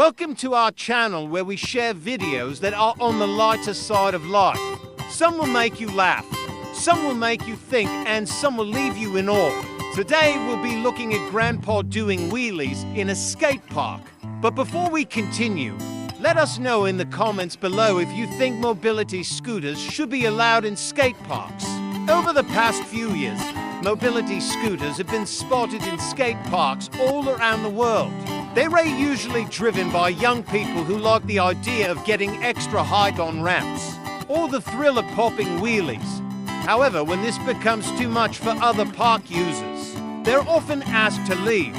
Welcome to our channel where we share videos that are on the lighter side of life. Some will make you laugh, some will make you think, and some will leave you in awe. Today we'll be looking at Grandpa doing wheelies in a skate park. But before we continue, let us know in the comments below if you think mobility scooters should be allowed in skate parks. Over the past few years, mobility scooters have been spotted in skate parks all around the world. They are usually driven by young people who like the idea of getting extra height on ramps, or the thrill of popping wheelies. However, when this becomes too much for other park users, they're often asked to leave.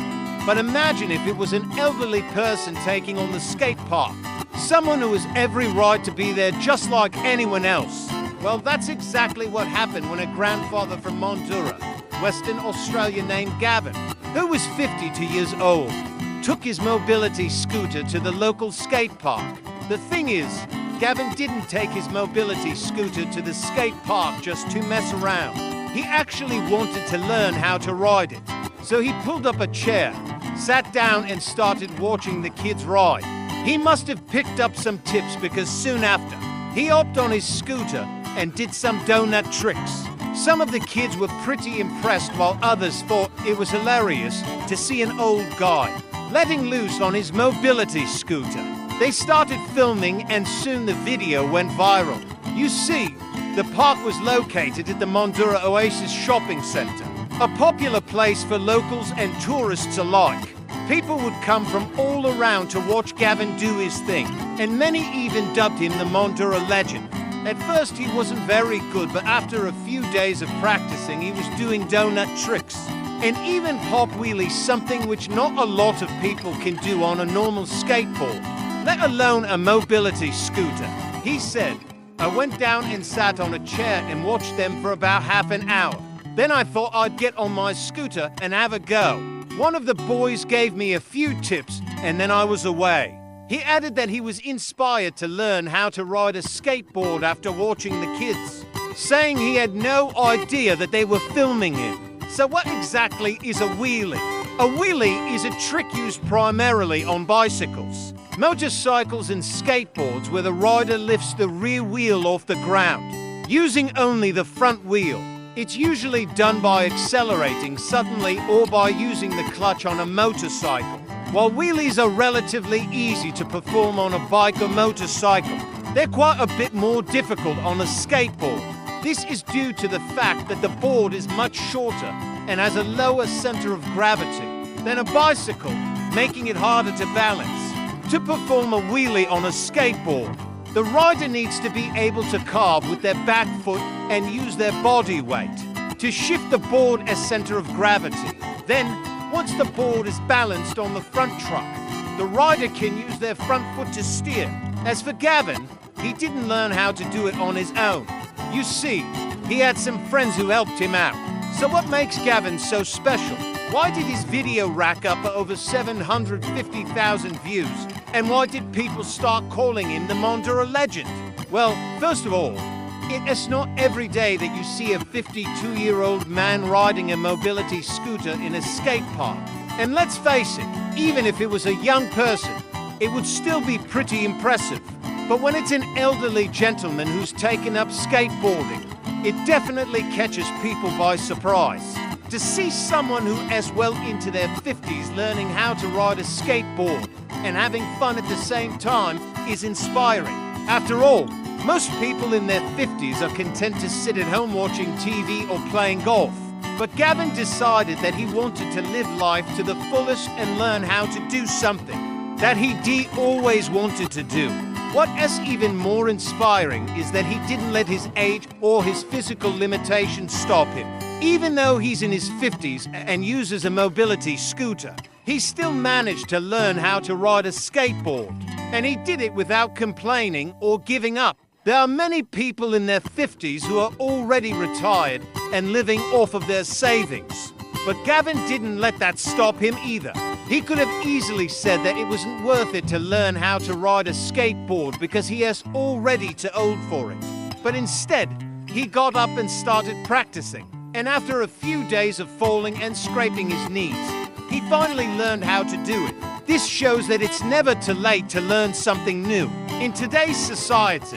But imagine if it was an elderly person taking on the skate park, someone who has every right to be there just like anyone else. Well, that's exactly what happened when a grandfather from Mandurah, Western Australia named Gavin, who was 52 years old, took his mobility scooter to the local skate park. The thing is, Gavin didn't take his mobility scooter to the skate park just to mess around. He actually wanted to learn how to ride it. So he pulled up a chair, sat down and started watching the kids ride. He must have picked up some tips because soon after, he hopped on his scooter and did some donut tricks. Some of the kids were pretty impressed while others thought it was hilarious to see an old guy letting loose on his mobility scooter. They started filming and soon the video went viral. You see, the park was located at the Mandurah Oasis shopping centre, a popular place for locals and tourists alike. People would come from all around to watch Gavin do his thing, and many even dubbed him the Mandurah Legend. At first he wasn't very good, but after a few days of practicing he was doing donut tricks and even pop wheelies, something which not a lot of people can do on a normal skateboard, let alone a mobility scooter. He said, "I went down and sat on a chair and watched them for about half an hour. Then I thought I'd get on my scooter and have a go. One of the boys gave me a few tips and then I was away." He added that he was inspired to learn how to ride a skateboard after watching the kids, saying he had no idea that they were filming him. So what exactly is a wheelie? A wheelie is a trick used primarily on bicycles, motorcycles and skateboards where the rider lifts the rear wheel off the ground, using only the front wheel. It's usually done by accelerating suddenly or by using the clutch on a motorcycle. While wheelies are relatively easy to perform on a bike or motorcycle, they're quite a bit more difficult on a skateboard. This is due to the fact that the board is much shorter and has a lower center of gravity than a bicycle, making it harder to balance. To perform a wheelie on a skateboard, the rider needs to be able to carve with their back foot and use their body weight to shift the board as center of gravity. Then, once the board is balanced on the front truck, the rider can use their front foot to steer. As for Gavin, he didn't learn how to do it on his own. You see, he had some friends who helped him out. So what makes Gavin so special? Why did his video rack up over 750,000 views? And why did people start calling him the Mandurah Legend? Well, first of all, it's not every day that you see a 52-year-old man riding a mobility scooter in a skate park. And let's face it, even if it was a young person, it would still be pretty impressive. But when it's an elderly gentleman who's taken up skateboarding, it definitely catches people by surprise. To see someone who is well into their 50s learning how to ride a skateboard and having fun at the same time is inspiring. After all, most people in their 50s are content to sit at home watching TV or playing golf. But Gavin decided that he wanted to live life to the fullest and learn how to do something that he always wanted to do. What is even more inspiring is that he didn't let his age or his physical limitations stop him. Even though he's in his 50s and uses a mobility scooter, he still managed to learn how to ride a skateboard. And he did it without complaining or giving up. There are many people in their 50s who are already retired and living off of their savings. But Gavin didn't let that stop him either. He could have easily said that it wasn't worth it to learn how to ride a skateboard because he is already too old for it. But instead, he got up and started practicing. And after a few days of falling and scraping his knees, he finally learned how to do it. This shows that it's never too late to learn something new. In today's society,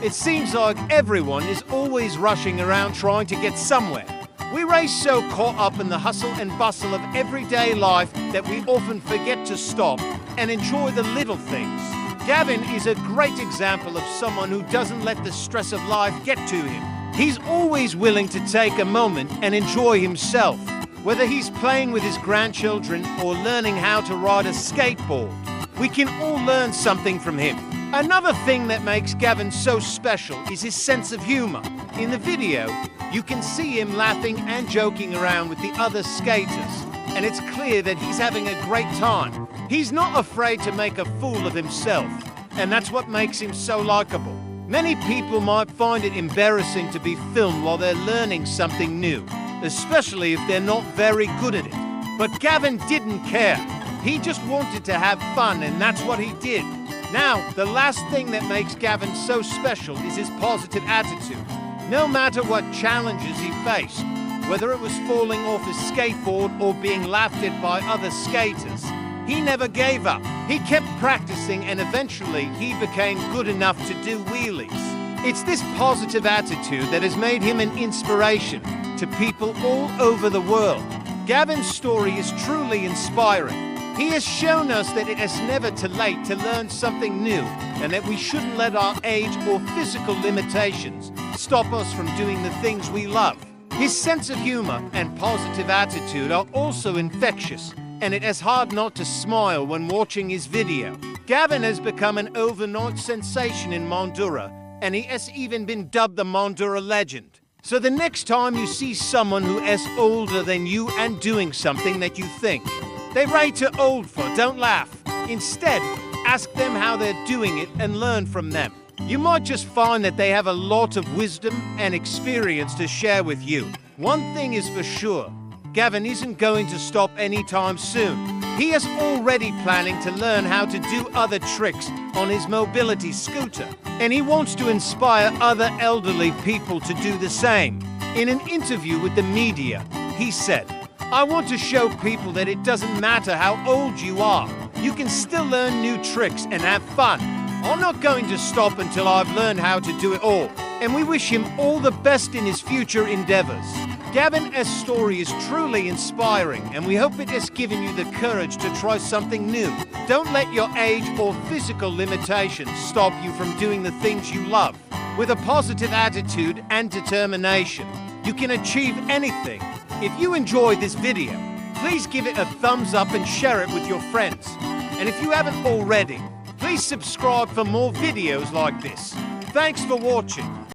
it seems like everyone is always rushing around trying to get somewhere. We race so caught up in the hustle and bustle of everyday life that we often forget to stop and enjoy the little things. Gavin is a great example of someone who doesn't let the stress of life get to him. He's always willing to take a moment and enjoy himself, whether he's playing with his grandchildren or learning how to ride a skateboard. We can all learn something from him. Another thing that makes Gavin so special is his sense of humor. In the video, you can see him laughing and joking around with the other skaters, and it's clear that he's having a great time. He's not afraid to make a fool of himself, and that's what makes him so likable. Many people might find it embarrassing to be filmed while they're learning something new, especially if they're not very good at it. But Gavin didn't care. He just wanted to have fun, and that's what he did. Now, the last thing that makes Gavin so special is his positive attitude. No matter what challenges he faced, whether it was falling off his skateboard or being laughed at by other skaters, he never gave up. He kept practicing, and eventually he became good enough to do wheelies. It's this positive attitude that has made him an inspiration to people all over the world. Gavin's story is truly inspiring. He has shown us that it is never too late to learn something new, and that we shouldn't let our age or physical limitations stop us from doing the things we love. His sense of humor and positive attitude are also infectious, and it is hard not to smile when watching his video. Gavin has become an overnight sensation in Mandurah, and he has even been dubbed the Mandurah Legend. So the next time you see someone who is older than you and doing something that you think they're way too old for, don't laugh. Instead, ask them how they're doing it and learn from them. You might just find that they have a lot of wisdom and experience to share with you. One thing is for sure, Gavin isn't going to stop anytime soon. He is already planning to learn how to do other tricks on his mobility scooter, and he wants to inspire other elderly people to do the same. In an interview with the media, he said, "I want to show people that it doesn't matter how old you are. You can still learn new tricks and have fun. I'm not going to stop until I've learned how to do it all." And we wish him all the best in his future endeavors. Gavin's story is truly inspiring, and we hope it has given you the courage to try something new. Don't let your age or physical limitations stop you from doing the things you love. With a positive attitude and determination, you can achieve anything. If you enjoyed this video, please give it a thumbs up and share it with your friends. And if you haven't already, please subscribe for more videos like this. Thanks for watching.